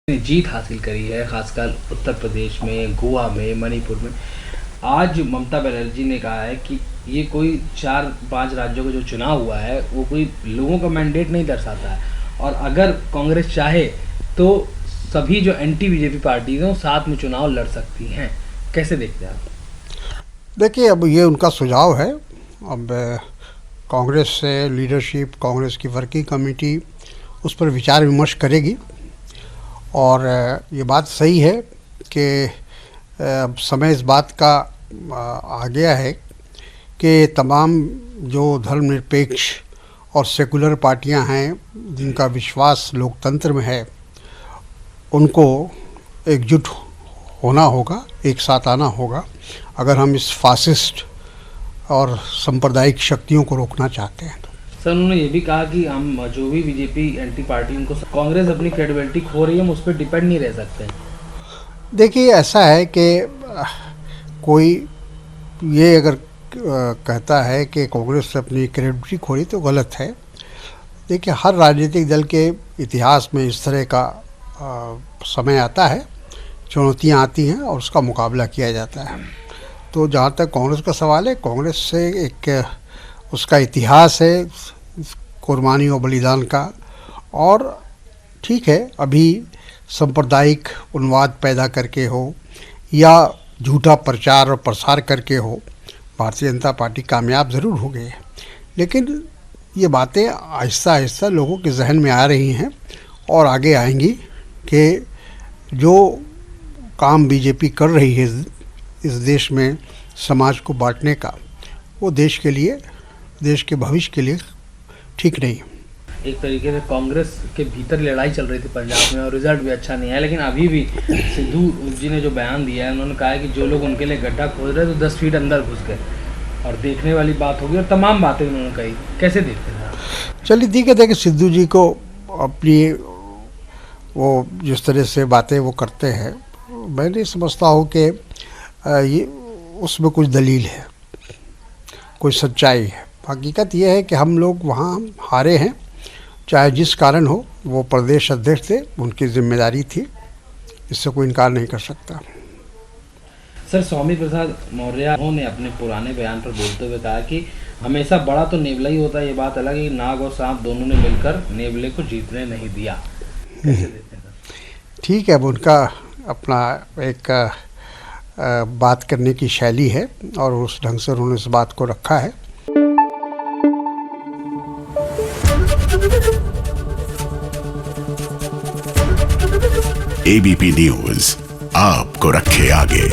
ने जीत हासिल करी है, खासकर उत्तर प्रदेश में, गोवा में, मणिपुर में। आज ममता बनर्जी ने कहा है कि ये कोई 4-5 राज्यों का जो चुनाव हुआ है वो कोई लोगों का मैंडेट नहीं दर्शाता है, और अगर कांग्रेस चाहे तो सभी जो एंटी बीजेपी पार्टीज हैं वो साथ में चुनाव लड़ सकती हैं। कैसे देखते हैं आप? देखिए, अब ये उनका सुझाव है। अब कांग्रेस से लीडरशिप, कांग्रेस की वर्किंग कमेटी उस पर विचार विमर्श करेगी। और ये बात सही है कि अब समय इस बात का आ गया है कि तमाम जो धर्मनिरपेक्ष और सेकुलर पार्टियां हैं, जिनका विश्वास लोकतंत्र में है, उनको एकजुट होना होगा, एक साथ आना होगा, अगर हम इस फासिस्ट और सांप्रदायिक शक्तियों को रोकना चाहते हैं। सर, उन्होंने ये भी कहा कि हम जो भी बीजेपी एंटी पार्टी उनको कांग्रेस अपनी क्रेडिबिलिटी खो रही है, हम उस पर डिपेंड नहीं रह सकते। देखिए, ऐसा है कि कोई ये अगर कहता है कि कांग्रेस अपनी क्रेडिबिलिटी खो रही तो गलत है। देखिए, हर राजनीतिक दल के इतिहास में इस तरह का समय आता है, चुनौतियां आती हैं और उसका मुकाबला किया जाता है। तो जहाँ तक कांग्रेस का सवाल है, कांग्रेस से एक उसका इतिहास है कुर्बानी और बलिदान का, और ठीक है, अभी सांप्रदायिक उन्माद पैदा करके हो या झूठा प्रचार और प्रसार करके हो, भारतीय जनता पार्टी कामयाब ज़रूर हो गई है। लेकिन ये बातें आहिस्ता आहिस्ता लोगों के जहन में आ रही हैं और आगे आएंगी कि जो काम बीजेपी कर रही है इस देश में समाज को बांटने का, वो देश के लिए, देश के भविष्य के लिए ठीक नहीं है। एक तरीके से कांग्रेस के भीतर लड़ाई चल रही थी पंजाब में और रिजल्ट भी अच्छा नहीं है, लेकिन अभी भी सिद्धू जी ने जो बयान दिया है, उन्होंने कहा है कि जो लोग उनके लिए गड्ढा खोद रहे तो 10 फीट अंदर घुस गए, और देखने वाली बात होगी, और तमाम बातें उन्होंने कही। कैसे देखते हैं? ये देखिए, सिद्धू जी को अपनी वो जिस तरह से बातें वो करते हैं, मैं नहीं समझता हूँ कि ये उसमें कुछ दलील है, कोई सच्चाई है। हकीकत ये है कि हम लोग वहाँ हारे हैं, चाहे जिस कारण हो। वो प्रदेश अध्यक्ष थे, उनकी जिम्मेदारी थी, इससे कोई इनकार नहीं कर सकता। सर, स्वामी प्रसाद मौर्य ने अपने पुराने बयान पर बोलते हुए कहा कि हमेशा बड़ा तो नेवला ही होता है, ये बात अलग है, नाग और सांप दोनों ने मिलकर नेवले को जीतने नहीं दिया। कैसे देते हैं? ठीक है, अब उनका अपना एक बात करने की शैली है और उस ढंग से उन्होंने इस बात को रखा है। एबीपी न्यूज़ आपको रखे आगे।